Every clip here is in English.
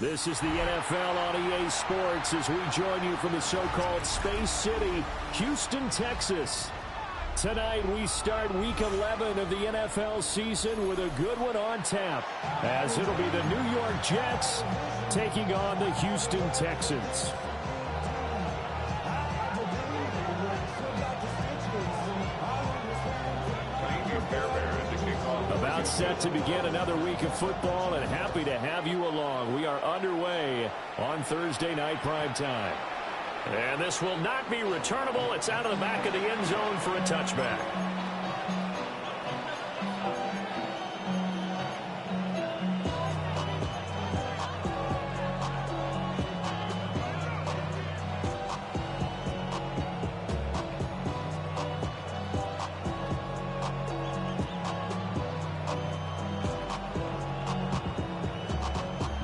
This is the NFL on EA Sports as we join you from the so-called Space City, Houston, Texas. Tonight we start Week 11 of the NFL season with a good one on tap, as it'll be the New York Jets taking on the Houston Texans. About set to begin another week of football, and happy to have you along. We are underway on Thursday night primetime. And this will not be returnable. It's out of the back of the end zone for a touchback.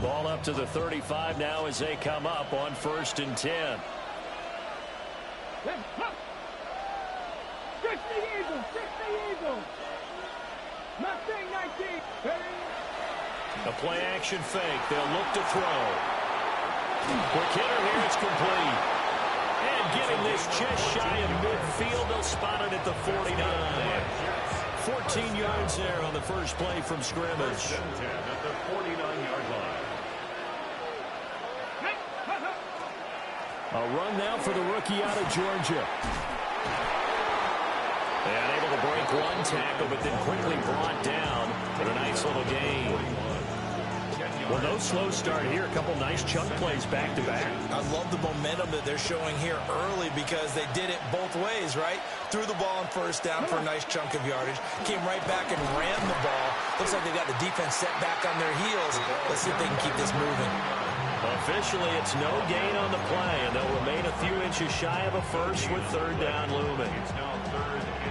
Ball up to the 35 now as they come up on 1st and 10. A play-action fake. They'll look to throw. Quick hitter here. It's complete. And getting this just shy of midfield. They'll spot it at the 49. 14 yards there on the first play from scrimmage. At the 49-yard line. A run now for the rookie out of Georgia. And able to break one tackle, but then quickly brought down for a nice little gain. Well, no slow start here. A couple nice chunk plays back-to-back. I love the momentum that they're showing here early because they did it both ways, right? Threw the ball on first down for a nice chunk of yardage. Came right back and ran the ball. Looks like they got the defense set back on their heels. Let's see if they can keep this moving. Officially, it's no gain on the play, and they'll remain a few inches shy of a first with third down looming.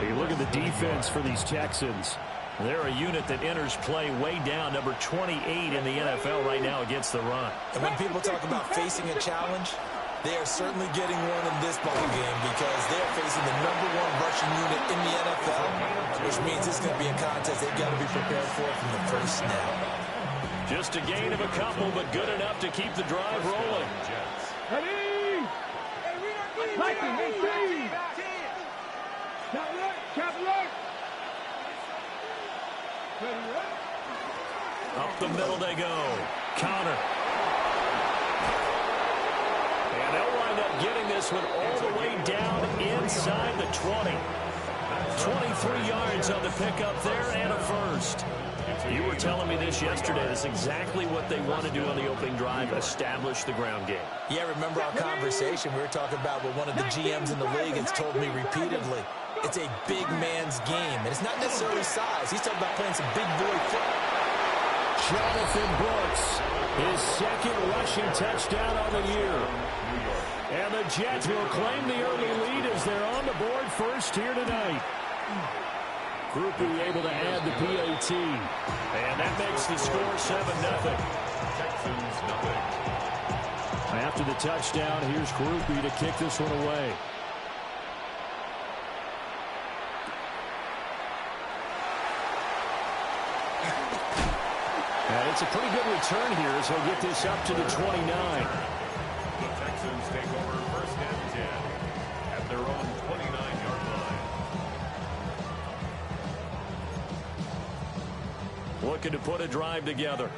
You look at the defense for these Texans. They're a unit that enters play way down, number 28 in the NFL right now against the run. And when people talk about facing a challenge, they are certainly getting one in this ball game because they're facing the #1 rushing unit in the NFL, which means it's going to be a contest they've got to be prepared for from the first snap. Just a gain of a couple, but good enough to keep the drive rolling. Ready? Up the middle they go. Counter. And they'll wind up getting this one all the way down inside the 20. 23 yards on the pickup there and a first. You were telling me this yesterday. That's exactly what they want to do on the opening drive, establish the ground game. Yeah, remember our conversation we were talking about with one of the GMs in the league has told me repeatedly, it's a big man's game. And it's not necessarily size. He's talking about playing some big boy football. Jonathan Brooks, his second rushing touchdown on the year. And the Jets will claim the early lead as they're on the board first here tonight. Groupie able to add the PAT. And that makes the score 7-0. Texans nothing. After the touchdown, here's Groupie to kick this one away. And it's a pretty good return here as he'll get this up to the 29. The Texans take over 1st and 10 at their own 29-yard line. Looking to put a drive together.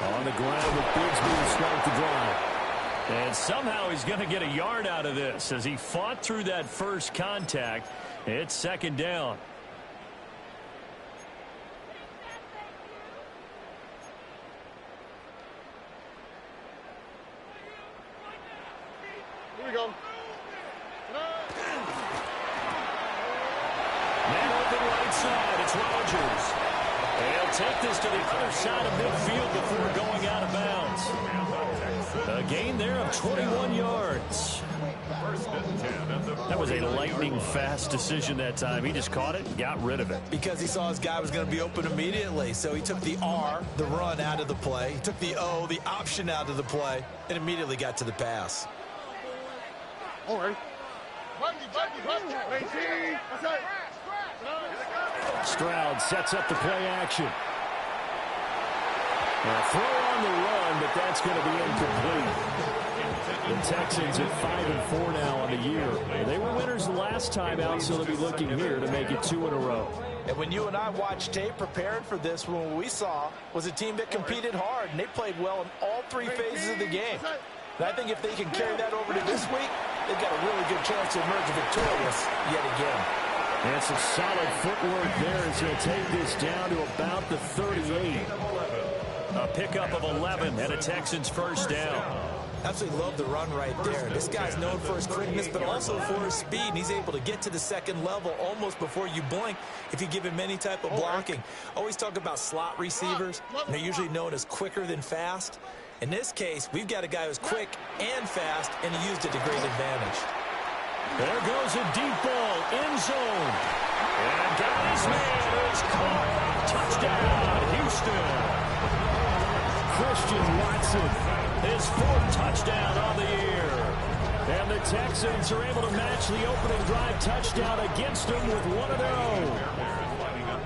On the ground with Bigsby to start the drive. And somehow he's going to get a yard out of this as he fought through that first contact. It's 2nd down. Here we go. Man open right side. It's Rodgers. They'll take this to the other side of midfield before going out of bounds. A gain there of 21 yards. That was a lightning-fast decision that time. He just caught it and got rid of it. Because he saw his guy was going to be open immediately. So he took the R, the run, out of the play. He took the O, the option, out of the play, and immediately got to the pass. All right. Stroud sets up the play action. A throw on the run, but that's going to be incomplete. The Texans at 5-4 now on the year. They were winners the last time out, so they'll be looking here to make it 2 in a row. And when you and I watched tape preparing for this, what we saw was a team that competed hard, and they played well in all 3 phases of the game. And I think if they can carry that over to this week, they've got a really good chance to emerge victorious yet again. And some solid footwork there as he'll take this down to about the 38. A pickup of 11 and a Texans first down. Absolutely love the run right there. This guy's known for his quickness, but also for his speed. And he's able to get to the second level almost before you blink if you give him any type of blocking. Always talk about slot receivers. They're usually known as quicker than fast. In this case, we've got a guy who's quick and fast, and he used it to great advantage. There goes a deep ball, end zone. And got his man is caught. Touchdown, Houston. Christian Watson, his 4th touchdown on the year. And the Texans are able to match the opening drive touchdown against them with one of their own.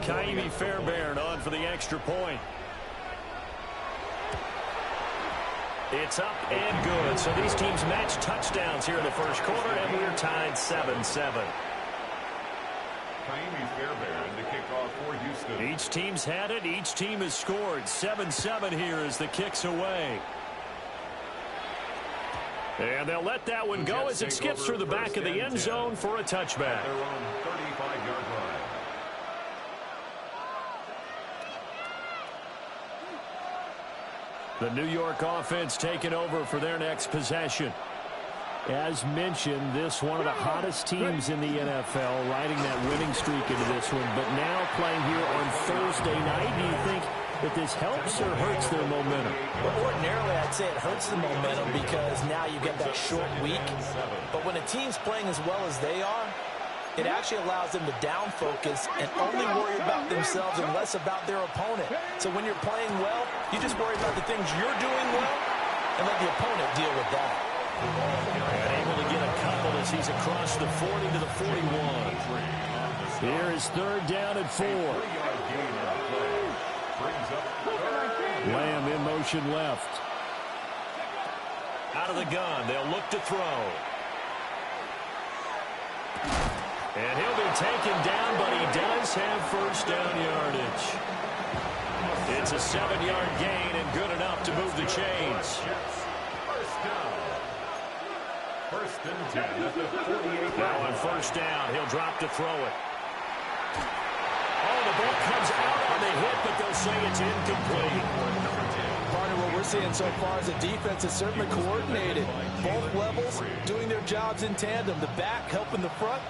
Kaimi Fairbairn on for the extra point. It's up and good. So these teams match touchdowns here in the first quarter, and we're tied 7-7. Kaimi Fairbairn to kick off for Houston. Each team's had it. Each team has scored. 7-7 here as the kick's away. And they'll let that one go as it skips through the back of the end zone for a touchback. Their own 35-yard line. The New York offense taking over for their next possession. As mentioned, this one of the hottest teams in the NFL, riding that winning streak into this one. But now playing here on Thursday night, do you think that this helps or hurts their momentum? Well, ordinarily, I'd say it hurts the momentum because now you get that short week. But when a team's playing as well as they are, it actually allows them to down focus and only worry about themselves and less about their opponent. So when you're playing well, you just worry about the things you're doing well and let the opponent deal with that. And able to get a couple as he's across the 40 to the 41. Here is 3rd down and 4. Lamb in motion left. Out of the gun. They'll look to throw. And he'll be taken down, but he does have first down yardage. It's a 7-yard gain and good enough to move the chains. First and 10 at the 48. Now on first down, he'll drop to throw it. Oh, the ball comes out on the hit, but they'll say it's incomplete. Part of what we're seeing so far is the defense is certainly coordinated. Both levels doing their jobs in tandem. The back helping the front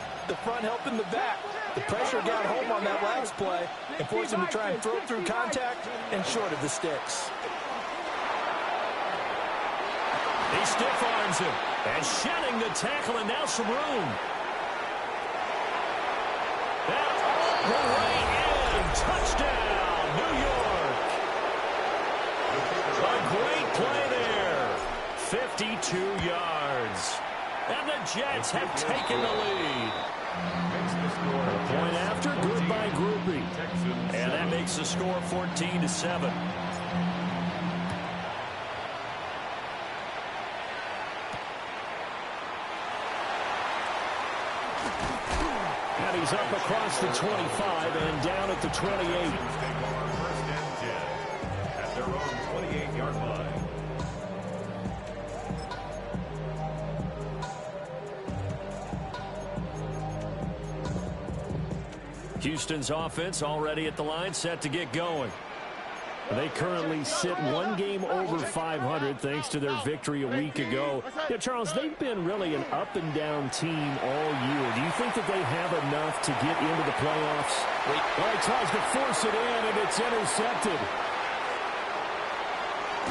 helping the back. The pressure got home on that last play and forced him to try and throw through contact and short of the sticks. He stiff arms him and shedding the tackle, and now some room. That's all the way in. Touchdown, New York. A great play there. 52 yards. And the Jets have taken the lead. A point after, good by Groupie. And that makes the score 14-7. And he's up across the 25 and down at the 28. First and 10 at their own 28-yard line. Houston's offense already at the line, set to get going. They currently sit one game over 500 thanks to their victory a week ago. Yeah, Charles, they've been really an up-and-down team all year. Do you think that they have enough to get into the playoffs? Well, he tries to force it in, and it's intercepted.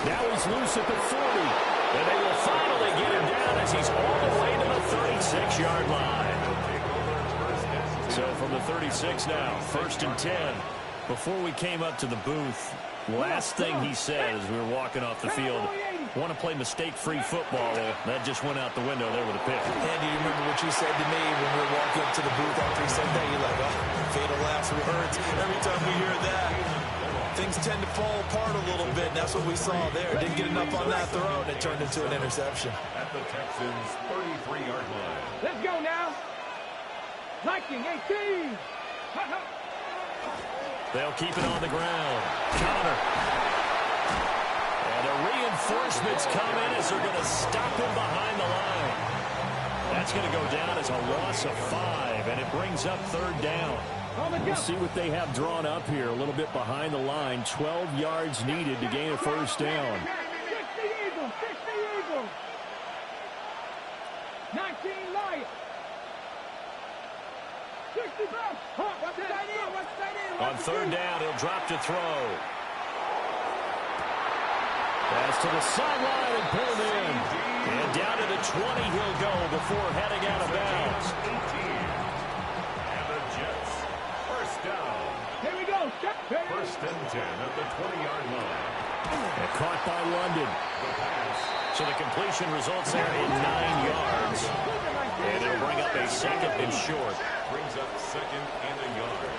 Now he's loose at the 40, and they will finally get him down as he's all the way to the 36-yard line. So from the 36 now, 1st and 10. Before we came up to the booth, last thing he said as we were walking off the field want to play mistake-free football. That just went out the window there with a pick. Andy, you remember what you said to me when we were walking up to the booth after he said that? You're like, oh, fatal last words. Every time we hear that, things tend to fall apart a little bit. And that's what we saw there. Didn't get enough on that throw, and it turned into an interception. At the Texans' 33-yard line. Let's go now. Liking 18. They'll keep it on the ground. Connor. And the reinforcements come in as they're going to stop him behind the line. That's going to go down as a loss of 5, and it brings up 3rd down. We'll see what they have drawn up here. A little bit behind the line. 12 yards needed to gain a 1st down. 60 Eagles. 19 Lions. 60 back. What's that in? On 3rd down, he'll drop to throw. Pass to the sideline and pulled in. And down to the 20 he'll go before heading out of bounds. And the Jets, 1st down. Here we go. 1st and 10 at the 20-yard line. And caught by London. The pass. So the completion results there in 9 yards. And it'll bring up a 2nd and short. Brings up 2nd and a yard.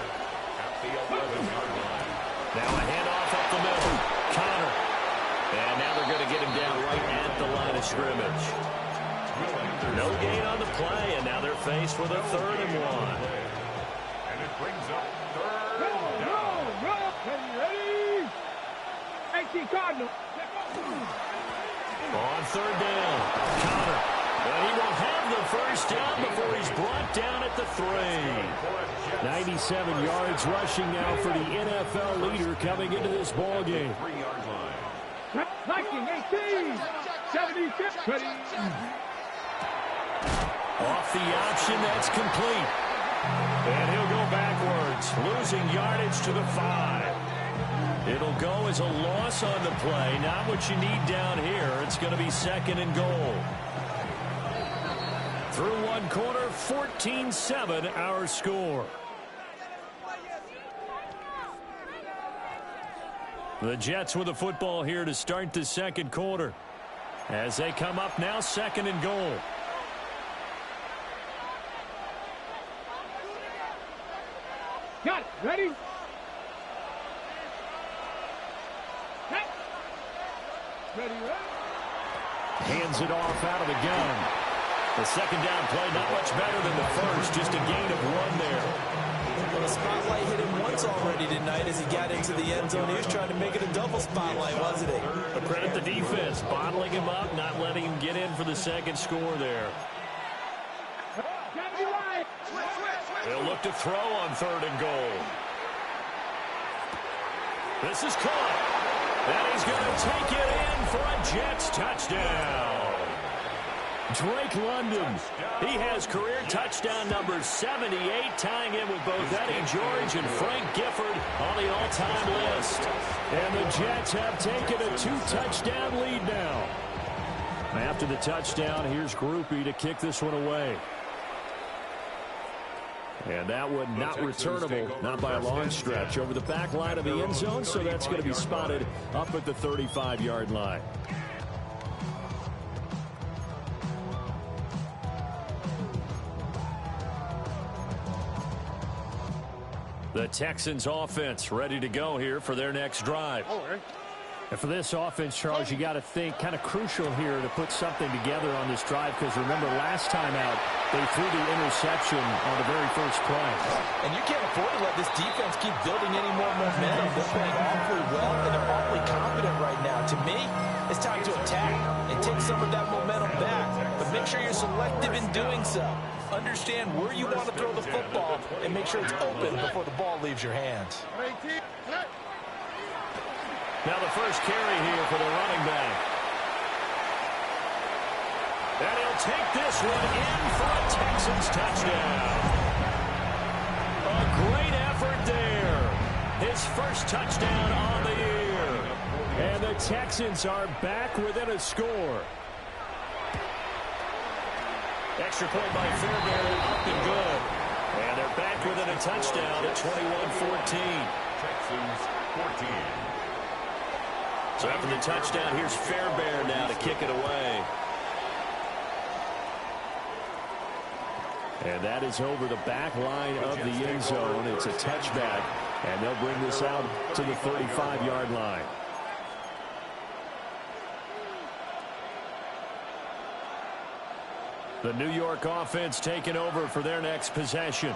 At the 11-yard line. Now a handoff up the middle. Connor. And now they're going to get him down right at the line of scrimmage. No gain on the play, and now they're faced with a 3rd and 1. And it brings up 3rd down. Roll. Ready? 18 Cardinal. On 3rd down, Connor. But he will have the 1st down before he's brought down at the 3. 97 yards rushing now for the NFL leader coming into this ball game. 3-yard line. Liking 18. 76. Ready? Off the option, that's complete. And he'll go backwards, losing yardage to the 5. It'll go as a loss on the play. Not what you need down here. It's going to be 2nd and goal. Through 1 quarter, 14-7 our score. The Jets with the football here to start the 2nd quarter. As they come up now, 2nd and goal. Got it. Ready? Ready? Hands it off out of the gun. The 2nd down play not much better than the 1st. Just a gain of 1 there. Well, the spotlight hit him once already tonight as he got into the end zone. He was trying to make it a double spotlight, wasn't he? But credit the defense, bottling him up, not letting him get in for the 2nd score there. They'll look to throw on 3rd and goal. This is caught. And he's going to take it in for a Jets touchdown. Drake London, he has career touchdown number 78, tying in with both Eddie George and Frank Gifford on the all-time list. And the Jets have taken a 2-touchdown lead now. After the touchdown, here's Groupie to kick this one away. And that one not returnable, not by a long stretch, over the back line of the end zone, so that's going to be spotted up at the 35-yard line. The Texans offense ready to go here for their next drive. And for this offense, Charles, you got to think kind of crucial here to put something together on this drive, because remember last time out they threw the interception on the very first play. And you can't afford to let this defense keep building any more momentum. They're playing awfully well, and they're awfully confident right now. To me, it's time to attack and take some of that momentum back. But make sure you're selective in doing so. Understand where you want to throw the football and make sure it's open before the ball leaves your hands. Now the first carry here for the running back. And he'll take this one in for a Texans touchdown. A great effort there. His first touchdown on the year. And the Texans are back within a score. Extra point by Fairbairn, up and good. And they're back within a touchdown at 21-14. Texans 14. So after the touchdown, here's Fairbairn now to kick it away. And that is over the back line of the end zone. It's a touchback, and they'll bring this out to the 35-yard line. The New York offense taking over for their next possession.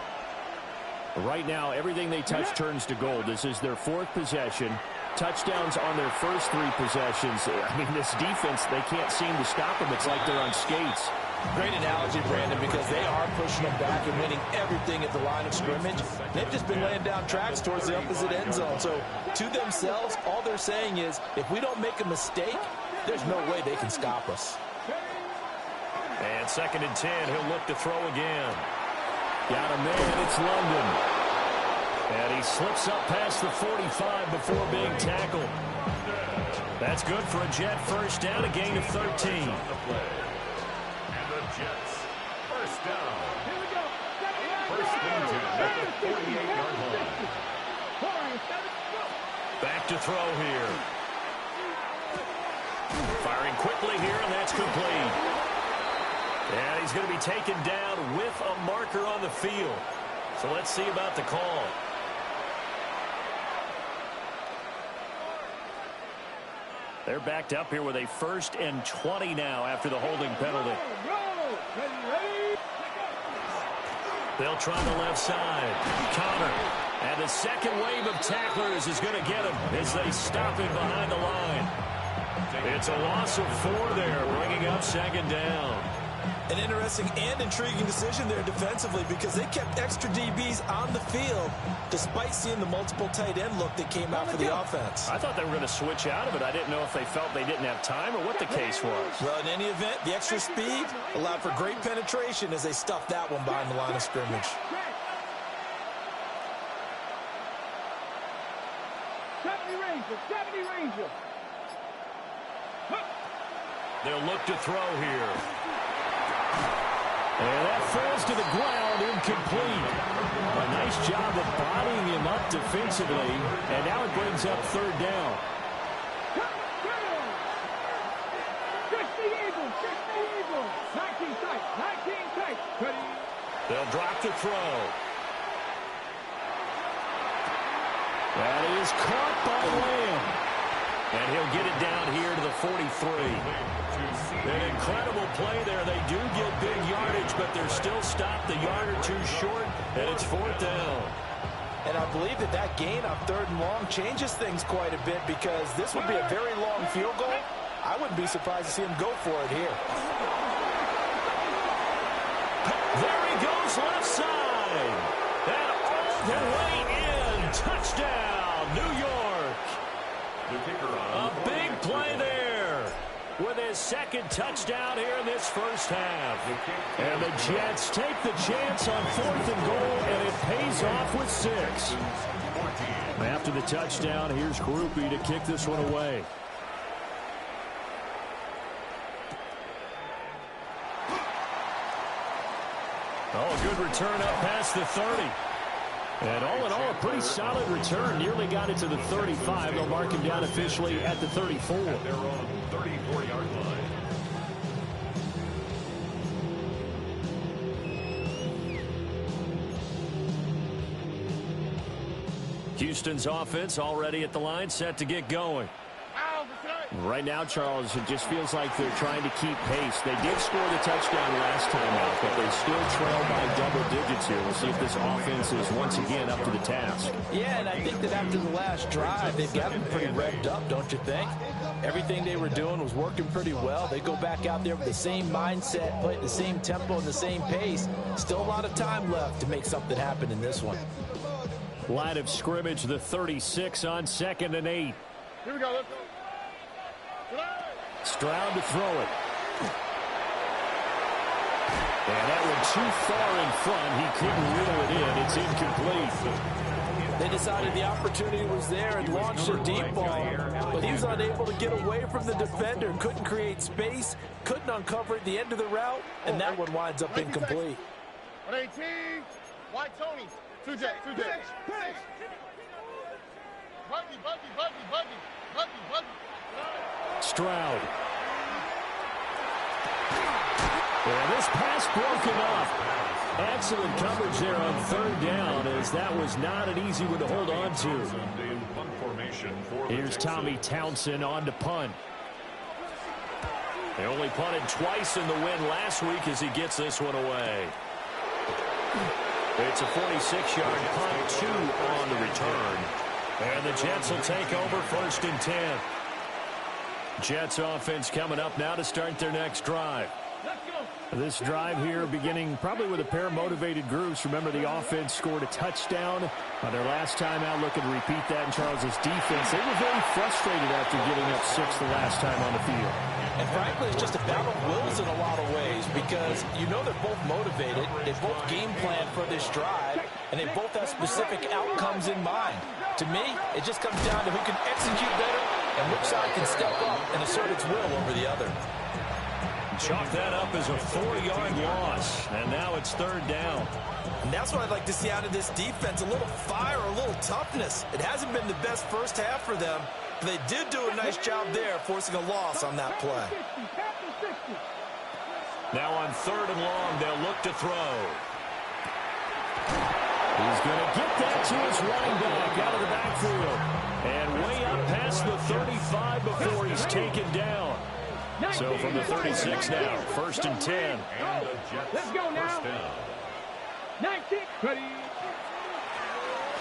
Right now, everything they touch turns to gold. This is their fourth possession. Touchdowns on their first three possessions. I mean, this defense, they can't seem to stop them. It's like they're on skates. Great analogy, Brandon, because they are pushing them back and winning everything at the line of scrimmage. They've just been laying down tracks towards the opposite end zone. So, to themselves, all they're saying is, if we don't make a mistake, there's no way they can stop us. And 2nd and 10, he'll look to throw again. Got a man, it's London. And he slips up past the 45 before being tackled. That's good for a Jet first down, a gain of 13. And the Jets, first down. Here we go. First and 10 at the 48-yard line. Back to throw here. Firing quickly here, and that's complete. And he's going to be taken down with a marker on the field. So let's see about the call. They're backed up here with a 1st and 20 now after the holding penalty. They'll try the left side. Connor. And the second wave of tacklers is going to get him as they stop him behind the line. It's a loss of 4 there, bringing up 2nd down. An interesting and intriguing decision there defensively because they kept extra DBs on the field despite seeing the multiple tight end look that came out for the offense. I thought they were going to switch out of it. I didn't know if they felt they didn't have time or what the case was. Well, in any event, the extra speed allowed for great penetration as they stuffed that one behind the line of scrimmage. 70 Ranger. They'll look to throw here. And that falls to the ground, incomplete. A nice job of bodying him up defensively, and now it brings up 3rd down. 60 Eagles. 19 tight. They'll drop to throw. That is caught by Lamb. And he'll get it down here to the 43. An incredible play there. They do get big yardage, but they're still stopped a yard or two short, and it's 4th down. And I believe that gain on 3rd and long changes things quite a bit because this would be a very long field goal. I wouldn't be surprised to see him go for it here. There he goes left side. And all the way in. Touchdown, New York. A big play there with his 2nd touchdown here in this first half. And the Jets take the chance on 4th and goal, and it pays off with 6. After the touchdown, here's Groupie to kick this one away. Oh, a good return up past the 30. And all in all, a pretty solid return. Nearly got it to the 35. They'll mark him down officially at the 34. At their own 34-yard line. Houston's offense already at the line, set to get going. Right now, Charles, it just feels like they're trying to keep pace. They did score the touchdown last time out, but they still trail by double digits here. We'll see if this offense is once again up to the task. Yeah, and I think that after the last drive, they've got them pretty revved up, don't you think? Everything they were doing was working pretty well. They go back out there with the same mindset, play at the same tempo and the same pace. Still a lot of time left to make something happen in this one. Line of scrimmage, the 36 on 2nd and 8. Here we go. Let's go. Stroud to throw it. And that went too far in front. He couldn't reel it in. It's incomplete. They decided the opportunity was there and launched a deep ball, but he was unable to get away from the defender, couldn't create space, couldn't uncover at the end of the route, and that one winds up incomplete. 118. White Tony. 2 J. Buggy. Stroud. And this pass broken off. Excellent coverage there on third down, as that was not an easy one to hold on to. Here's Tommy Townsend on to punt. They only punted twice in the win last week as he gets this one away. It's a 46-yard punt, 2 on the return. And the Jets will take over 1st and 10. Jets offense coming up now to start their next drive. This drive here beginning probably with a pair of motivated groups. Remember, the offense scored a touchdown on their last time out. Looking to repeat that in Charles's defense. They were very frustrated after giving up 6 the last time on the field. And frankly, it's just a battle of wills in a lot of ways, because you know they're both motivated, they both game plan for this drive, and they both have specific outcomes in mind. To me, it just comes down to who can execute better and which side can step up and assert its will over the other. Chalk that up as a 4-yard loss, and now it's 3rd down. And that's what I'd like to see out of this defense, a little fire, a little toughness. It hasn't been the best first half for them, but they did do a nice job there, forcing a loss on that play. Now on 3rd and long, they'll look to throw. He's going to get that to his running back out of the backfield. And way up past the 35 before he's taken down. So from the 36 now, 1st and 10. Let's go now. 19. Ready.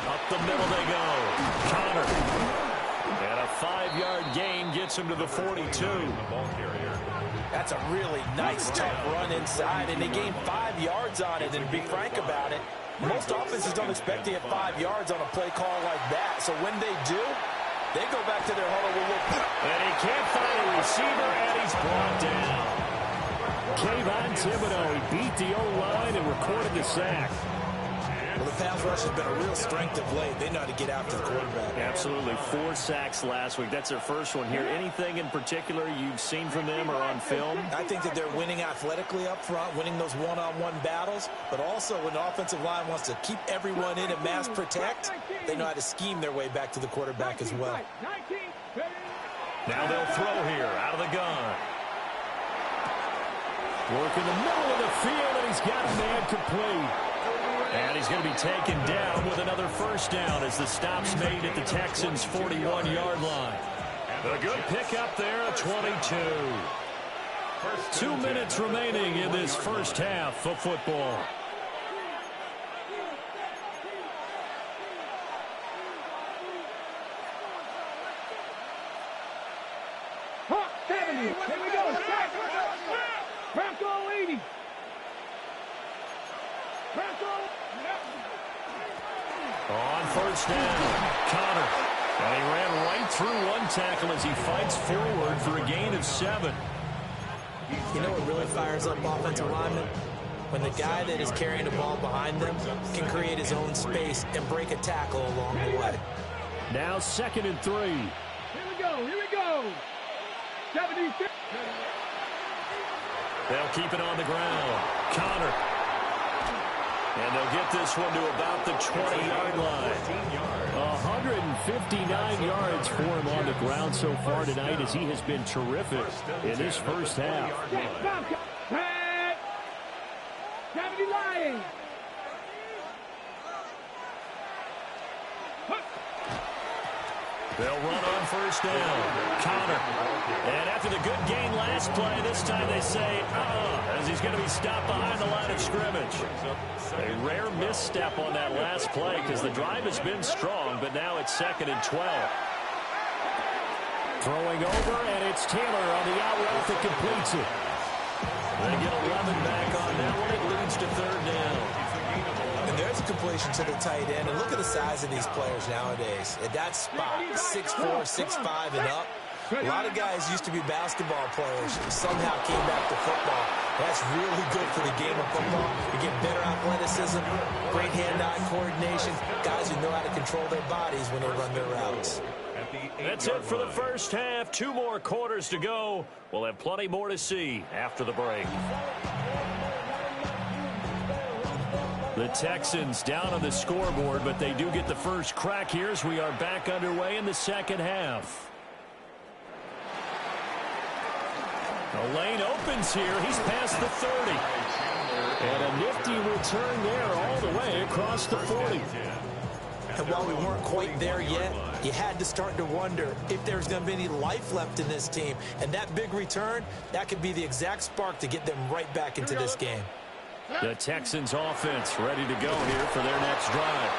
Up the middle they go. Connor. And a 5-yard gain gets him to the 42. That's a really nice, tough run inside, and they gained 5 yards on it. And to be frank about it, most offenses don't expect to get 5 yards on a play call like that. So when they do, they go back to their huddle with a look. And he can't find a receiver, and he's brought down. Kayvon Thibodeau, he beat the O-line and recorded the sack. Well, the pass rush has been a real strength of late. They know how to get after the quarterback. Absolutely. 4 sacks last week. That's their first one here. Anything in particular you've seen from them or on film? I think that they're winning athletically up front, winning those one-on-one battles, but also when the offensive line wants to keep everyone in and mass protect, they know how to scheme their way back to the quarterback as well. Now they'll throw here out of the gun. Work in the middle of the field, and he's got a man complete. And he's going to be taken down with another 1st down as the stop's made at the Texans' 41-yard line. A good pickup there, a 22. 2 minutes remaining in this first half of football. Hawk 70. Here we go. Bronco 80. Bronco. On 1st down, Connor. And he ran right through one tackle as he fights forward for a gain of 7. You know what really fires up offensive linemen? When the guy that is carrying the ball behind them can create his own space and break a tackle along the way. Now 2nd and 3. Here we go. Here we go. 76. They'll keep it on the ground. Connor. And they'll get this one to about the 20-yard line. 159 yards for him on the ground so far tonight, as he has been terrific in this first half. Gravity lying. They'll run on 1st down. Connor. And after the good gain last play, this time they say, as he's going to be stopped behind the line of scrimmage. A rare misstep on that last play because the drive has been strong, but now it's 2nd and 12. Throwing over, and it's Taylor on the out route that completes it. They get 11 back on that one. It leads to 3rd down. And there's a completion to the tight end. And look at the size of these players nowadays. At that spot, 6'4", 6'5", and up. A lot of guys used to be basketball players, somehow came back to football. That's really good for the game of football. You get better athleticism, great hand-eye coordination, guys who know how to control their bodies when they run their routes. That's it for the first half. 2 more quarters to go. We'll have plenty more to see after the break. The Texans down on the scoreboard, but they do get the first crack here as we are back underway in the second half. The lane opens here. He's past the 30. And a nifty return there all the way across the 40. And while we weren't quite there yet, you had to start to wonder if there's going to be any life left in this team. And that big return, that could be the exact spark to get them right back into this game. The Texans offense ready to go here for their next drive.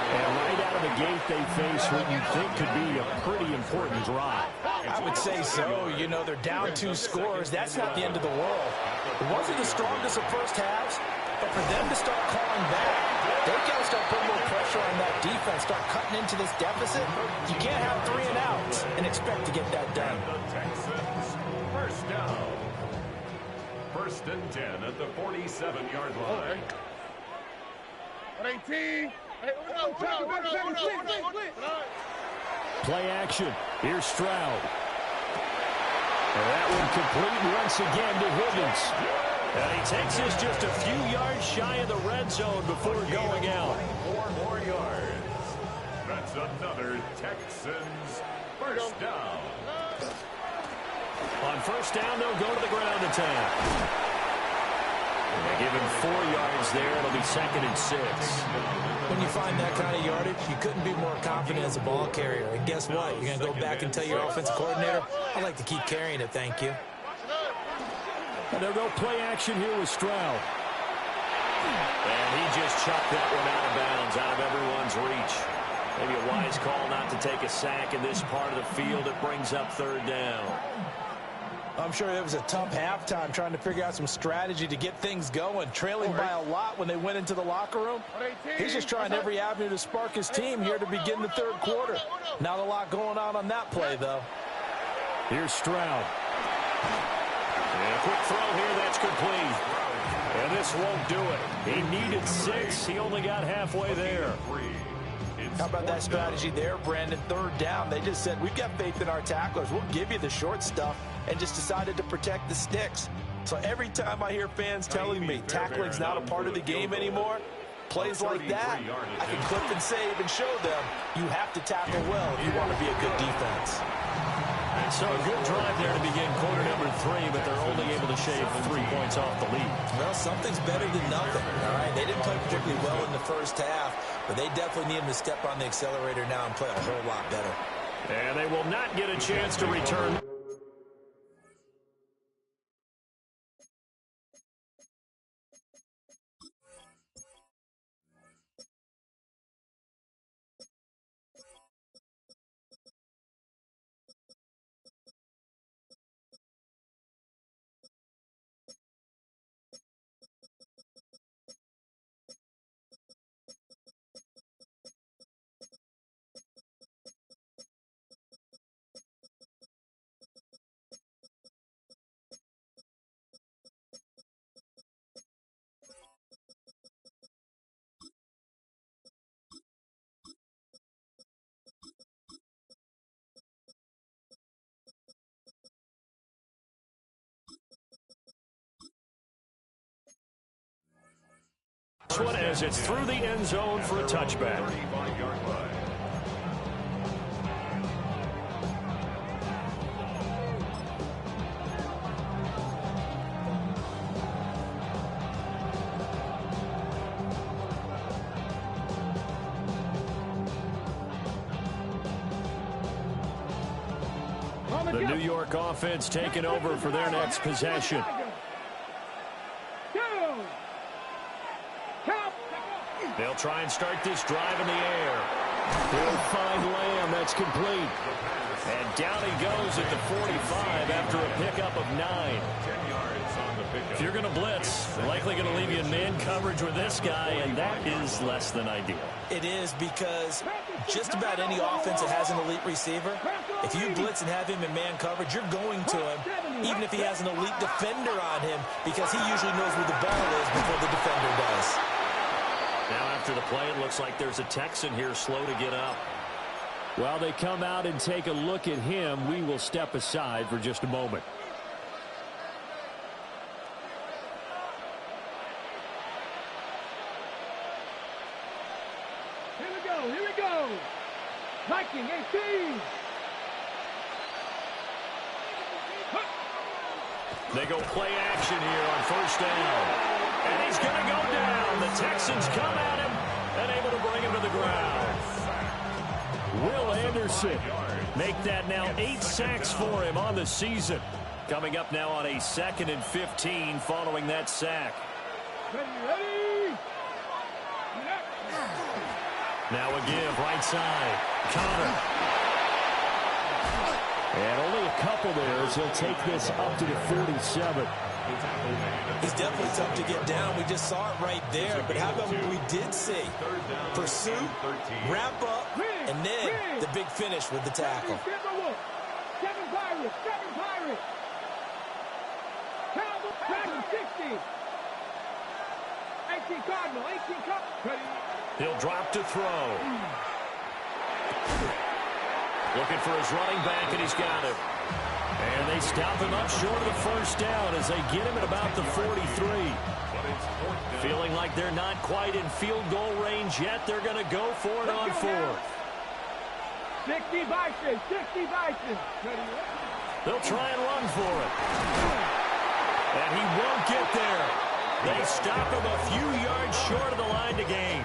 And right out of the gate, they face what you think could be a pretty important drive. I would say so. You know, they're down 2 scores. That's not the end of the world. It wasn't the strongest of first halves, but for them to start calling back, they've got to start putting more pressure on that defense, start cutting into this deficit. You can't have 3 and outs and expect to get that done. The Texans, first down. First and 10 at the 47-yard line. 18. Play action. Here's Stroud. And that one complete once again to Higgins. And he takes us just a few yards shy of the red zone before going out. 4 more yards. That's another Texans first down. On first down, they'll go to the ground attack. They give him 4 yards there. It'll be 2nd and 6. When you find that kind of yardage, you couldn't be more confident as a ball carrier. And guess what? You're going to go back and tell your offensive coordinator, I'd like to keep carrying it, thank you. And they'll go play action here with Stroud. And he just chucked that one out of bounds, out of everyone's reach. Maybe a wise call not to take a sack in this part of the field. It brings up 3rd down. I'm sure it was a tough halftime trying to figure out some strategy to get things going, trailing by a lot when they went into the locker room. He's just trying every avenue to spark his team here to begin the 3rd quarter. Not a lot going on that play, though. Here's Stroud. And a quick throw here, that's complete. And this won't do it. He needed 6. He only got halfway there. How about that strategy there, Brandon? 3rd down. They just said, we've got faith in our tacklers. We'll give you the short stuff, and just decided to protect the sticks. So every time I hear fans telling me tackling's not a part of the game anymore, plays like that, I can clip and save and show them you have to tackle well if you want to be a good defense. And so a good drive there to begin quarter number 3, but they're only able to shave 3 points off the lead. Well, something's better than nothing, all right? They didn't play particularly well in the first half, but they definitely need them to step on the accelerator now and play a whole lot better. And they will not get a chance to return. This one as it's through the end zone for a touchback. 35-yard line. The New York offense taking over for their next possession. They'll try and start this drive in the air. He'll find Lamb. That's complete. And down he goes at the 45 after a pickup of 9. 10 yards on the pickup. If you're going to blitz, they're likely going to leave you in man coverage with this guy, and that is less than ideal. It is, because just about any offense that has an elite receiver, if you blitz and have him in man coverage, you're going to him, even if he has an elite defender on him, because he usually knows where the ball is before the defender does. Now after the play, it looks like there's a Texan here slow to get up. While they come out and take a look at him, we will step aside for just a moment. Here we go. Viking 18. They go play action here on first down. And he's going to go down. The Texans come at him and able to bring him to the ground. Will Anderson make that now 8 sacks for him on the season. Coming up now on a 2nd and 15 following that sack. Ready. Now a give right side. Connor. And only a couple there as he'll take this up to the 47. He's definitely tough to get down. We just saw it right there. But how about what we did see? Pursue, wrap up, and then the big finish with the tackle. 7 Pirates. 7 Pirates. Dragon 60. 18 Cardinal. 18 Cardinal. He'll drop to throw. Looking for his running back, and he's got him. And they stop him up short of the first down as they get him at about the 43. Feeling like they're not quite in field goal range yet. They're going to go for it on 4th. 60 Bison. 60 Bison. They'll try and run for it. And he won't get there. They stop him a few yards short of the line to gain.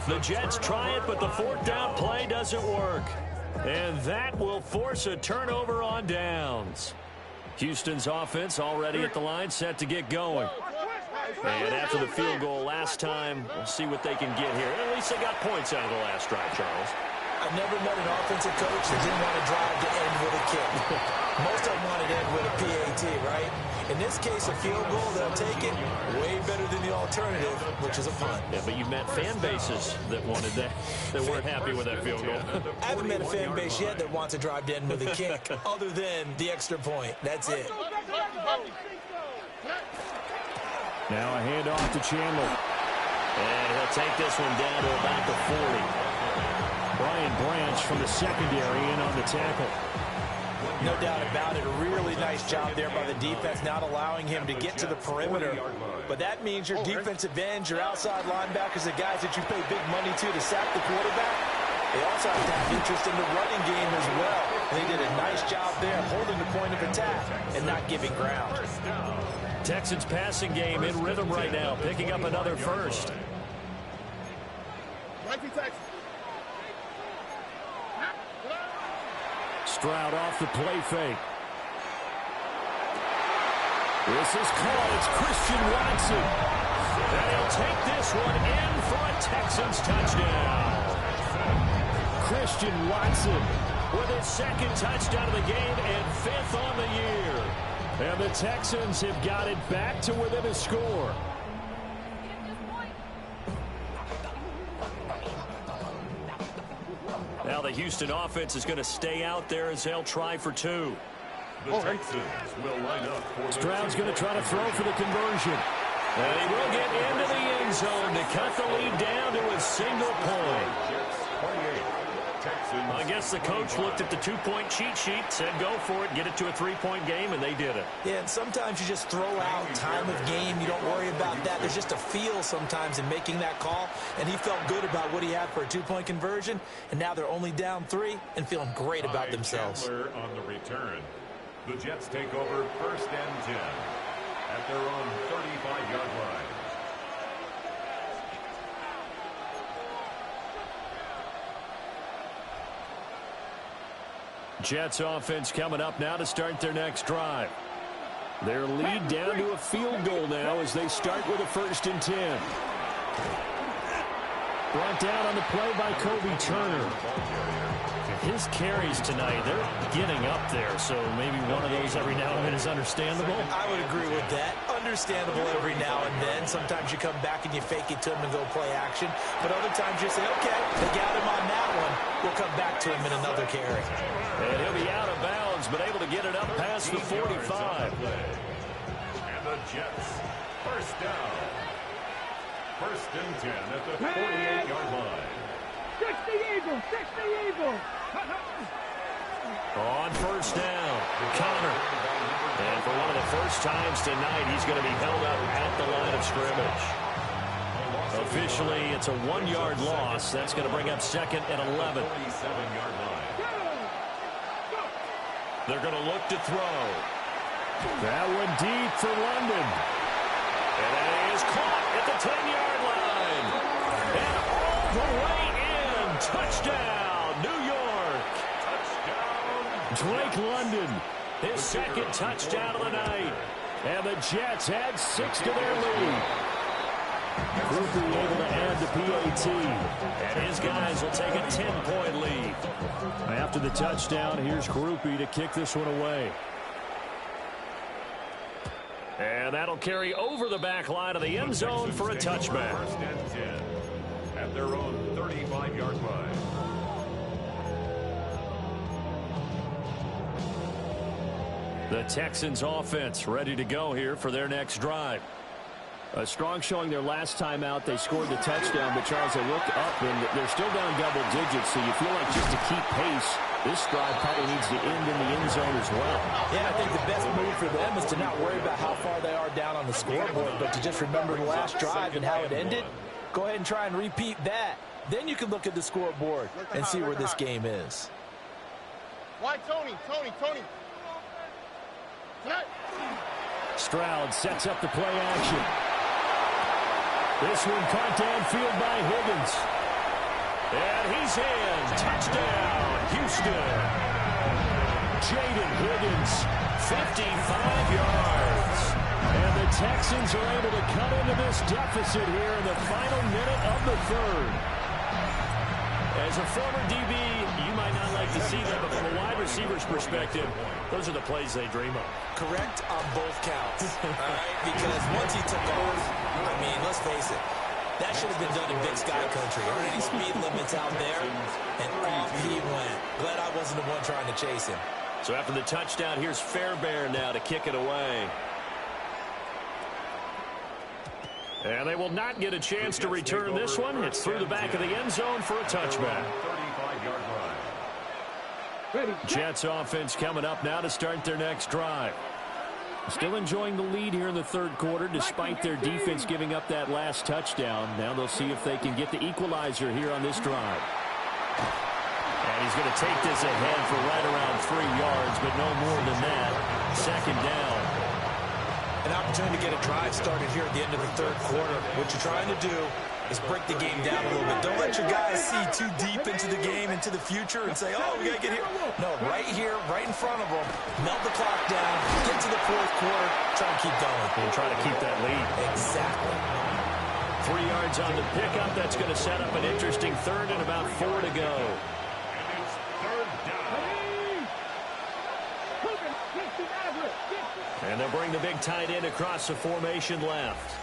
The Jets try it, but the 4th down play doesn't work. And that will force a turnover on downs. Houston's offense already at the line, set to get going. And after the field goal last time, we'll see what they can get here. At least they got points out of the last drive, Charles. I've never met an offensive coach that didn't want to drive to end with a kick. Most of them wanted to end with a PAT, right? In this case, a field goal, they'll take it way better than the alternative, which is a punt. Yeah, but you've met fan bases that wanted that, that weren't happy with that field goal. I haven't met a fan base yet that wants to drive to end with a kick, other than the extra point. That's it. Now a handoff to Chandler. And he'll take this one down to about the 40. Brian Branch from the secondary in on the tackle. No doubt about it. A really nice job there by the defense, not allowing him to get to the perimeter. But that means your defensive ends, your outside linebackers, the guys that you pay big money to sack the quarterback, they also have to have interest in the running game as well. And they did a nice job there holding the point of attack and not giving ground. Texans passing game in rhythm right now, picking up another first. Stroud off the play fake. This is caught. It's Christian Watson. And he'll take this one in for a Texans touchdown. Christian Watson with his 2nd touchdown of the game and 5th on the year. And the Texans have got it back to within a score. Now the Houston offense is going to stay out there as they'll try for 2. The Texans will line up for Stroud's going to try to throw for the conversion. And he will get into the end zone to cut the lead down to a single point. I guess the coach looked at the 2-point cheat sheet, said go for it, get it to a 3-point game, and they did it. Yeah, and sometimes you just throw out time of game. You don't worry about that. There's just a feel sometimes in making that call, and he felt good about what he had for a 2-point conversion, and now they're only down 3 and feeling great about themselves. On the return, the Jets take over 1st and 10 at their own 35-yard line. Jets offense coming up now to start their next drive. Their lead down to a field goal now as they start with a 1st and 10. Brought down on the play by Kobe Turner. His carries tonight, they're getting up there, so maybe one of those every now and then is understandable. I would agree with that. Understandable every now and then. Sometimes you come back and you fake it to him and go play action. But other times you say, okay, they got him on that one. We'll come back to him in another carry. And he'll be out of bounds, but able to get it up past the 45. And the Jets, 1st down. 1st and 10 at the 48-yard line. 60 Eagles. 60 Eagles. On 1st down, Connor. And for one of the first times tonight, he's going to be held up at the line of scrimmage. Officially, it's a 1-yard loss. That's going to bring up 2nd and 11. 47-yard line. They're going to look to throw. That one deep for London. And it is caught at the 10-yard line. And all the way in. Touchdown, New York. Drake London, his second touchdown of the night. And the Jets add 6 to their lead. Groupie able to add the PAT. And his guys will take a 10-point lead. After the touchdown, here's Groupie to kick this one away. And that'll carry over the back line of the end zone for a touchback. First and 10 at their own 35-yard line. The Texans offense ready to go here for their next drive. A strong showing their last time out. They scored the touchdown, but Charles, they looked up and they're still down double digits, so you feel like just to keep pace, this drive probably needs to end in the end zone as well. Yeah, I think the best move for them is to not worry about how far they are down on the scoreboard, but to just remember the last drive and how it ended. Go ahead and try and repeat that. Then you can look at the scoreboard and see where this game is. Why, Tony? Stroud sets up the play action. This one caught downfield by Higgins. And he's in. Touchdown, Houston. Jaden Higgins, 55 yards. And the Texans are able to cut into this deficit here in the final minute of the third. As a former DB, you might not like to see that, but from a wide receiver's perspective, those are the plays they dream of. Correct on both counts, all right? Because once he took off, I mean, let's face it, that should have been done in Big Sky Country. Aren't any speed limits out there? And off he went. Glad I wasn't the one trying to chase him. So after the touchdown, here's Fairbairn now to kick it away. And they will not get a chance to return this one. It's through the back of the end zone for a touchback. 35-yard line. Jets offense coming up now to start their next drive. Still enjoying the lead here in the third quarter despite their defense giving up that last touchdown. Now they'll see if they can get the equalizer here on this drive. And he's going to take this ahead for right around 3 yards, but no more than that. Second down. An opportunity to get a drive started here at the end of the third quarter. What you're trying to do is break the game down a little bit. Don't let your guys see too deep into the game, into the future, and say, oh, we got to get here. No, right here, right in front of them, melt the clock down, get to the fourth quarter, try and keep going. And try to keep that lead. Exactly. 3 yards on the pickup. That's going to set up an interesting third and about 4 to go. And it's third down. And they'll bring the big tight end across the formation left.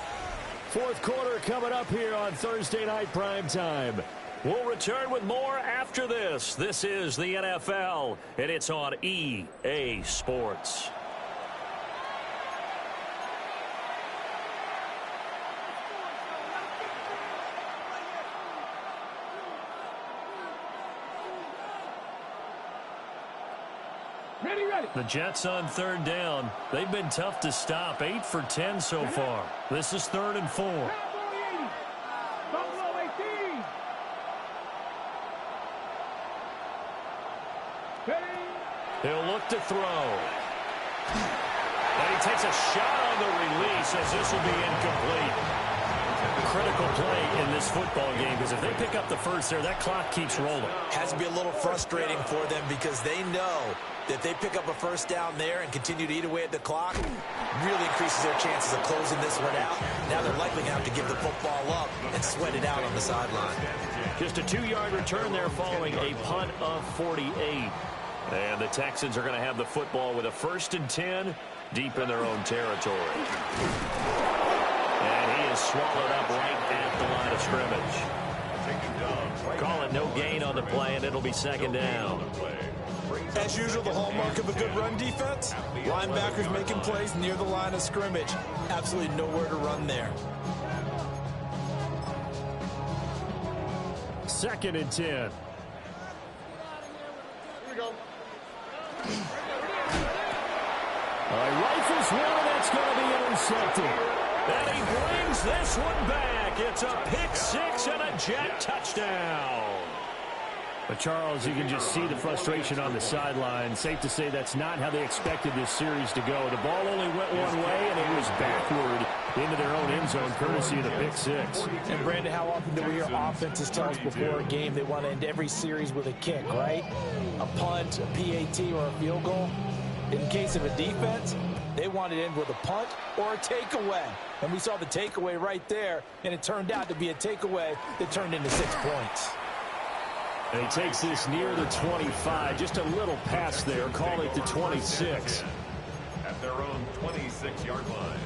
Fourth quarter coming up here on Thursday Night Primetime. We'll return with more after this. This is the NFL, and it's on EA Sports. The Jets on third down. They've been tough to stop. 8 for 10 so far. This is 3rd and 4. He'll look to throw. And he takes a shot on the release as this will be incomplete. Critical play in this football game because if they pick up the first there, that clock keeps rolling. Has to be a little frustrating for them because they know that they pick up a first down there and continue to eat away at the clock, really increases their chances of closing this one out. Now they're likely going to have to give the football up and sweat it out on the sideline. Just a 2-yard return there following a punt of 48. And the Texans are going to have the football with a 1st and 10 deep in their own territory. And he is swallowed up right at the line of scrimmage. Call it no gain on the play, and it'll be 2nd down. As usual, the hallmark of a good run defense, linebackers making plays near the line of scrimmage. Absolutely nowhere to run there. 2nd and 10. Here we go. Rifles one, and that's going to be intercepted. And he brings this one back. It's a pick 6 and a Jet touchdown. But, Charles, you can just see the frustration on the sideline. Safe to say that's not how they expected this series to go. The ball only went one way, and it was backward into their own end zone, courtesy of the pick six. And, Brandon, how often do we hear offenses tell us before a game they want to end every series with a kick, right? A punt, a PAT, or a field goal. In case of a defense, they want to end with a punt or a takeaway. And we saw the takeaway right there, and it turned out to be a takeaway that turned into 6 points. And he takes this near the 25, just a little pass there, call it the 26. At their own 26-yard line.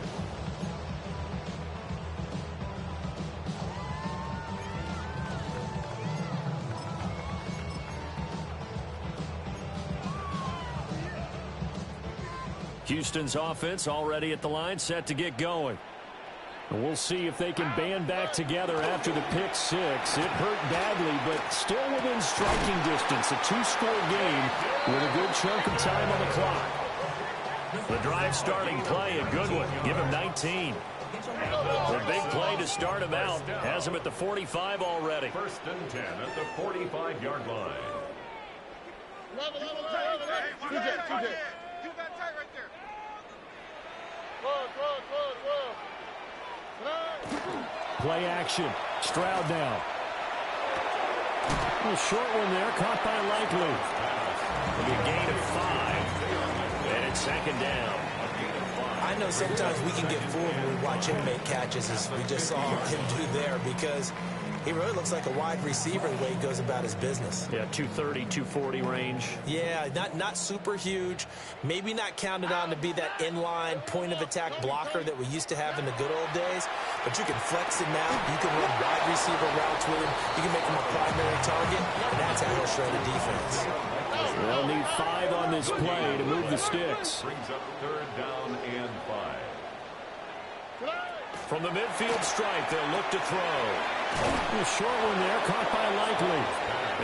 Houston's offense already at the line, set to get going. And we'll see if they can band back together after the pick six. It hurt badly, but still within striking distance. A two-score game with a good chunk of time on the clock. The drive starting play, a good one. Give him 19. The big play to start him out. Has him at the 45 already. First and 10 at the 45-yard line. Play action. Stroud now. A short one there, caught by Likely. It'll be a gain of 5. And it's second down. I know sometimes we can get fooled when we watch him make catches, as we just saw him do there, because he really looks like a wide receiver the way he goes about his business. Yeah, 230, 240 range. Yeah, not super huge. Maybe not counted on to be that inline point-of-attack blocker that we used to have in the good old days. But you can flex him out. You can run wide receiver routes with him. You can make him a primary target, and that's how he'll shred a defense. They'll need 5 on this play to move the sticks. Brings up third down and 5. From the midfield stripe, they'll look to throw. A short one there, caught by Likely.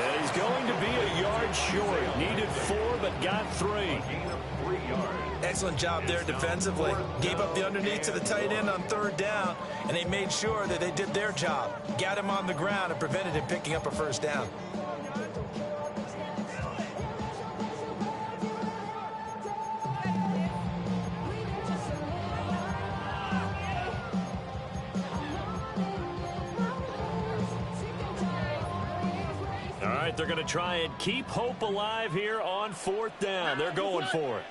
And he's going to be a yard short. Needed 4, but got 3. Gain of 3 yards. Excellent job there defensively. Gave up the underneath to the tight end on third down, and they made sure that they did their job. Got him on the ground and prevented him picking up a first down. They're going to try and keep hope alive here on fourth down. They're going for it.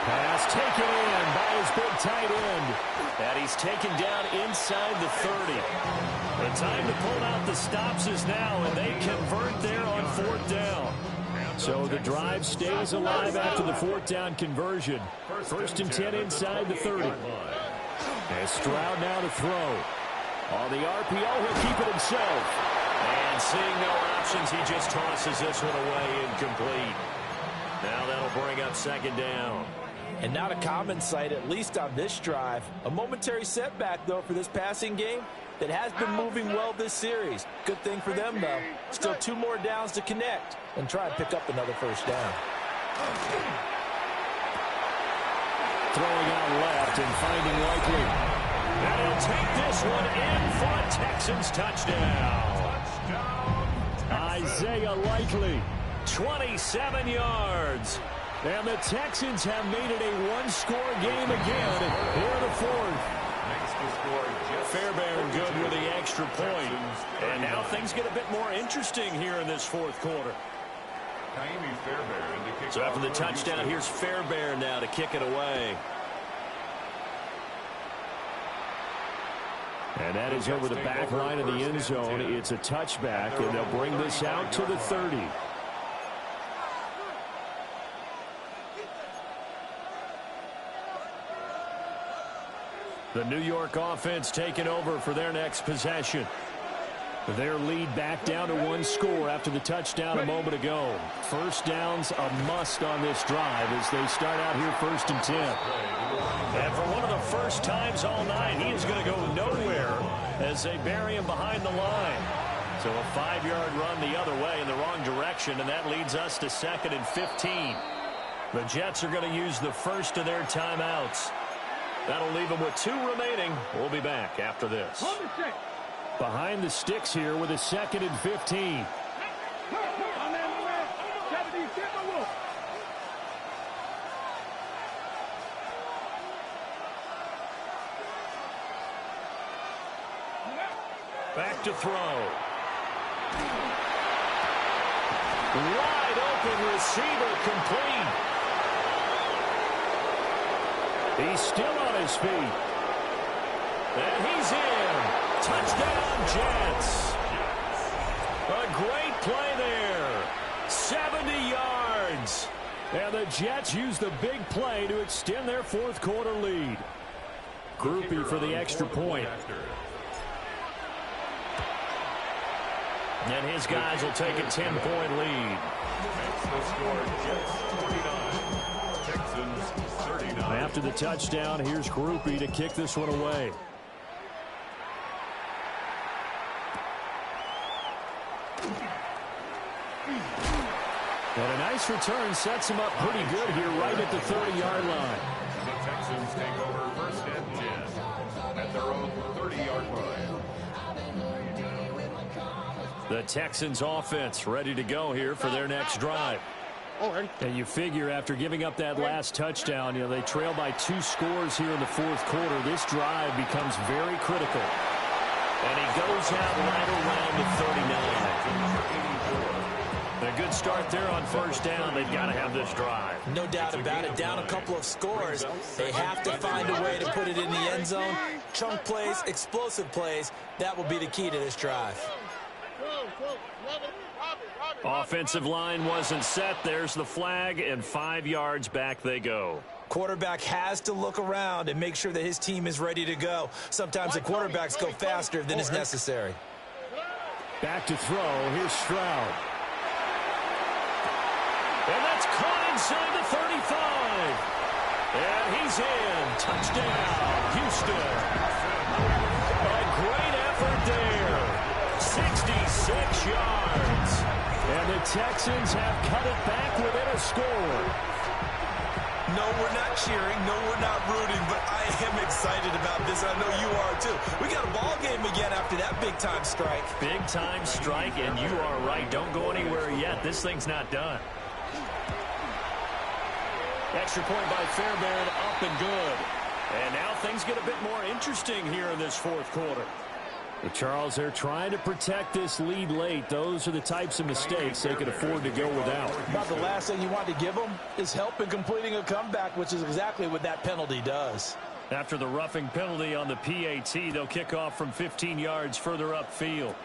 Pass taken in by his big tight end. And he's taken down inside the 30. The time to pull out the stops is now, and they convert there on fourth down. So the drive stays alive after the fourth down conversion. First and 10 inside the 30. And Stroud now to throw. On the RPO, he'll keep it himself. And seeing no options, he just tosses this one away incomplete. Now that'll bring up second down. And not a common sight, at least on this drive. A momentary setback, though, for this passing game that has been moving well this series. Good thing for them, though. Still 2 more downs to connect and try and pick up another first down. Throwing out left and finding Likely. And he'll take this one in for a Texans touchdown. Isaiah Likely, 27 yards. And the Texans have made it a one-score game again here in the fourth. Fairbairn good with the extra point. And now things get a bit more interesting here in this fourth quarter. So after the touchdown, here's Fairbairn now to kick it away. And that is over the back line of the end zone. It's a touchback, and they'll bring this out to the 30. The New York offense taking over for their next possession. Their lead back down to 1 score after the touchdown a moment ago. First down's a must on this drive as they start out here first and 10. And for one of the first times all night, he is going to go nowhere as they bury him behind the line. So a 5-yard run the other way in the wrong direction, and that leads us to second and 15. The Jets are going to use the first of their timeouts. That'll leave them with 2 remaining. We'll be back after this. Behind the sticks here with a 2nd and 15. Back to throw. Wide open receiver, complete. He's still on his feet. And he's in. Touchdown, Jets. A great play there. 70 yards. And the Jets use the big play to extend their fourth quarter lead. Groupie for the extra point. And his guys will take a 10-point lead. The score, Jets 29, Texans 39. After the touchdown, here's Groupie to kick this one away. And a nice return sets him up pretty good here right at the 30-yard line. The Texans take over 1st and 10 at their own 30-yard line. The Texans offense ready to go here for their next drive. And you figure after giving up that last touchdown, they trail by 2 scores here in the fourth quarter. This drive becomes very critical. And he goes out right around the 39. A good start there on 1st down. They've got to have this drive. No doubt about it. Down a couple of scores. They have to find a way to put it in the end zone. Chunk plays, explosive plays. That will be the key to this drive. Offensive line wasn't set. There's the flag, and 5 yards back they go. Quarterback has to look around and make sure that his team is ready to go. Sometimes the quarterbacks go faster than is necessary. Back to throw. Here's Stroud. And that's caught inside the 35. And he's in. Touchdown, Houston. A great effort there. 66 yards. And the Texans have cut it back within a score. No, we're not cheering. No, we're not rooting. But I am excited about this. I know you are, too. We got a ball game again after that big-time strike. Big-time strike, and you are right. Don't go anywhere yet. This thing's not done. Extra point by Fairbairn, up and good. And now things get a bit more interesting here in this fourth quarter. But Charles, they're trying to protect this lead late. Those are the types of mistakes they could afford to go without. About the last thing you want to give them is help in completing a comeback, which is exactly what that penalty does. After the roughing penalty on the PAT, they'll kick off from 15 yards further upfield.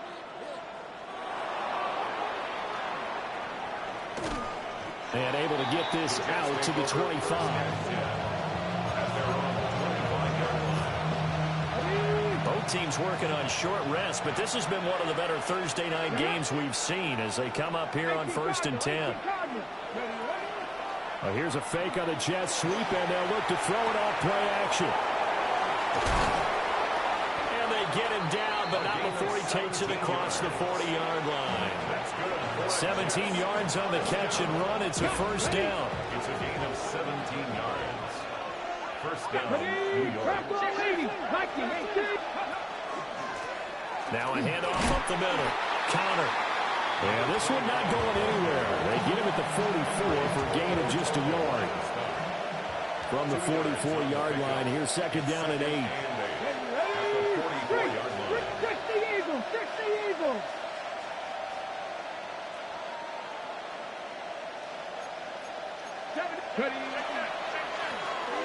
And able to get this out to the 25. Both teams working on short rest, but this has been one of the better Thursday night games we've seen as they come up here on 1st and 10. Well, here's a fake on the Jets sweep, and they'll look to throw it off play action. And they get him down, but not before he takes it across the 40-yard line. 17 yards on the catch and run. It's a 1st down. It's a gain of 17 yards. 1st down, New York. Now a handoff up the middle. Counter. And this one not going anywhere. They get him at the 44 for a gain of just a yard. From the 44-yard line, here's 2nd down and 8. At the 44-yard line. Fix the Eagles! Fix the Eagles!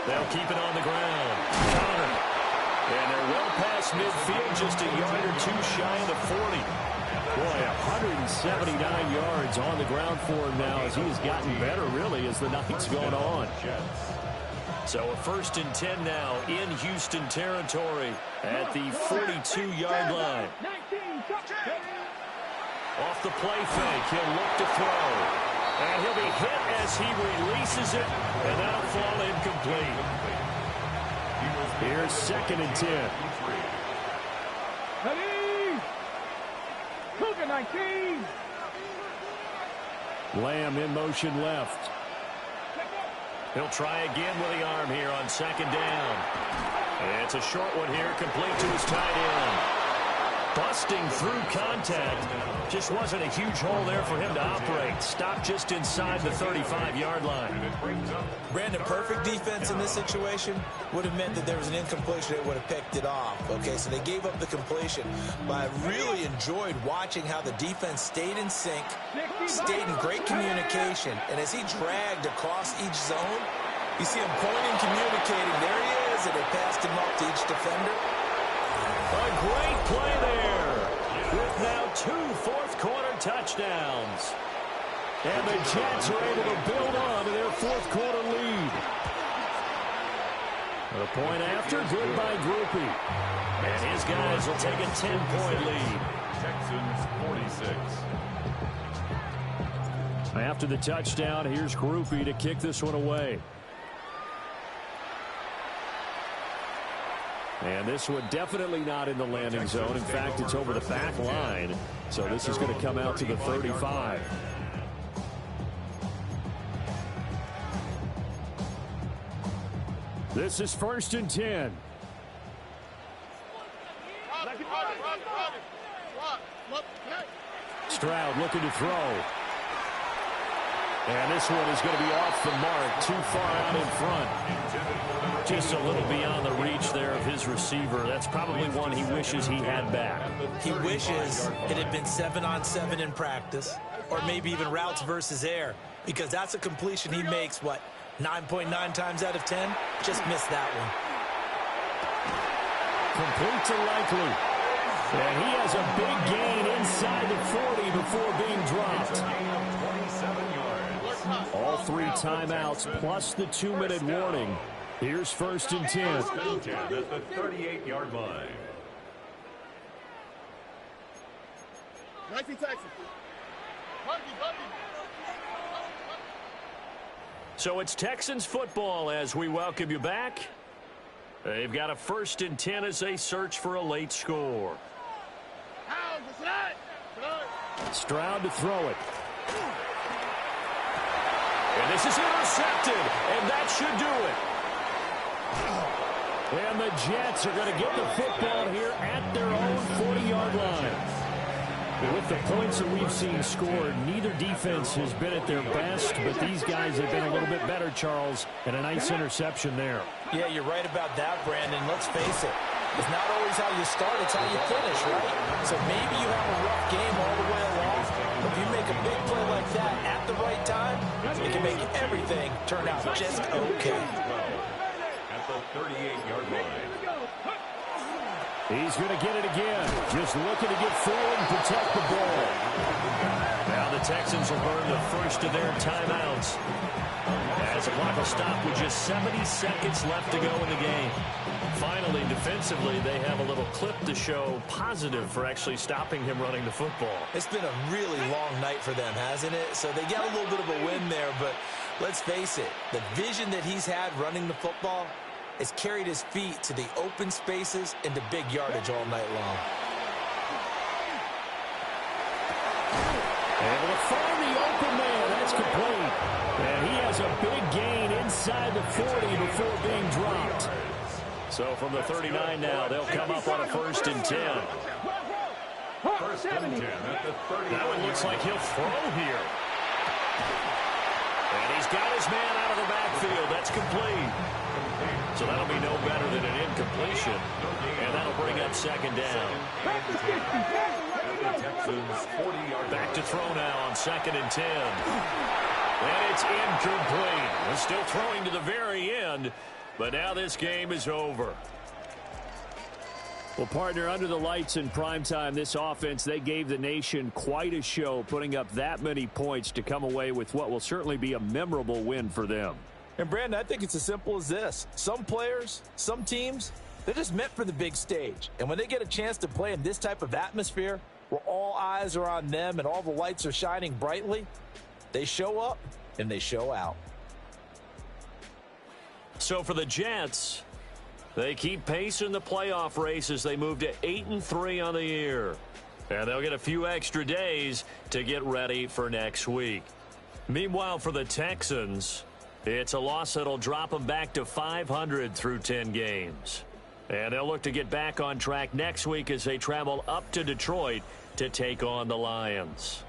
They'll keep it on the ground. Counter. And they're well past midfield, just a yard or two shy of the 40. Boy, 179 yards on the ground for him now as he has gotten better, really, as the night's gone on. So a 1st and 10 now in Houston territory at the 42-yard line. Off the play fake, he'll look to throw. And he'll be hit as he releases it, and that'll fall incomplete. Here's 2nd and 10. Ready? Cougar 19. Lamb in motion left. He'll try again with the arm here on 2nd down. And it's a short one here, complete to his tight end. Busting through contact. Just wasn't a huge hole there for him to operate. Stopped just inside the 35-yard line. Brandon, perfect defense in this situation would have meant that there was an incompletion. They would have picked it off. Okay, so they gave up the completion. But I really enjoyed watching how the defense stayed in sync, stayed in great communication. And as he dragged across each zone, you see him pointing, communicating. There he is, and they passed him up to each defender. A great play there with now 2 fourth-quarter touchdowns. And the Jets are able to build on to their fourth-quarter lead. The point after, good by Groupie. And his guys will take a 10-point lead. Texans 46. After the touchdown, here's Groupie to kick this one away. And this one definitely not in the landing zone. In fact, it's over the back line. So this is going to come out to the 35. This is 1st and 10. Stroud looking to throw. And this one is going to be off the mark, too far out in front. Just a little beyond the reach there of his receiver. That's probably one he wishes he had back. He wishes it had been 7-on-7 in practice, or maybe even routes versus air, because that's a completion he makes, what, 9.9 times out of 10? Just missed that one. Complete to Likely. And he has a big gain inside the 40 before being dropped. All 3 timeouts plus the 2-minute warning. Here's 1st and 10. At the 38-yard line. So it's Texans football as we welcome you back. They've got a 1st and 10 as they search for a late score. Stroud to throw it. And this is intercepted, and that should do it. And the Jets are going to get the football here at their own 40-yard line. With the points that we've seen scored, neither defense has been at their best, but these guys have been a little bit better, Charles, and a nice interception there. Yeah, you're right about that, Brandon. Let's face it. It's not always how you start, it's how you finish, right? So maybe you have a rough game all the way along, but if you make a big play like that at the right time, it can make everything turn out just okay. At the 38-yard line. He's going to get it again. Just looking to get forward and protect the ball. Now the Texans will burn the first of their timeouts. As the clock will stop with just 70 seconds left to go in the game. Finally, defensively, they have a little clip to show positive for actually stopping him running the football. It's been a really long night for them, hasn't it? So they got a little bit of a win there, but let's face it, the vision that he's had running the football has carried his feet to the open spaces and to big yardage all night long. Able to find the open man. That's complete. And he has a big gain inside the 40 before being dropped. So from the 39 now, they'll come up on a 1st and 10. 1st and 10 at the 30. Now it looks like he'll throw here. And he's got his man out of the backfield. That's complete. So that'll be no better than an incompletion. And that'll bring up 2nd down. Back to throw now on 2nd and 10. And it's incomplete. They're still throwing to the very end. But now this game is over. Well, partner, under the lights in primetime, this offense, they gave the nation quite a show, putting up that many points to come away with what will certainly be a memorable win for them. And, Brandon, I think it's as simple as this. Some players, some teams, they're just meant for the big stage. And when they get a chance to play in this type of atmosphere, where all eyes are on them and all the lights are shining brightly, they show up and they show out. So for the Jets, they keep pace in the playoff race as they move to 8-3 on the year. And they'll get a few extra days to get ready for next week. Meanwhile, for the Texans, it's a loss that'll drop them back to 500 through 10 games. And they'll look to get back on track next week as they travel up to Detroit to take on the Lions.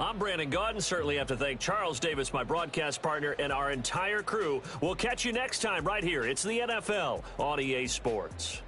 I'm Brandon Gaudin. Certainly have to thank Charles Davis, my broadcast partner, and our entire crew. We'll catch you next time right here. It's the NFL on EA Sports.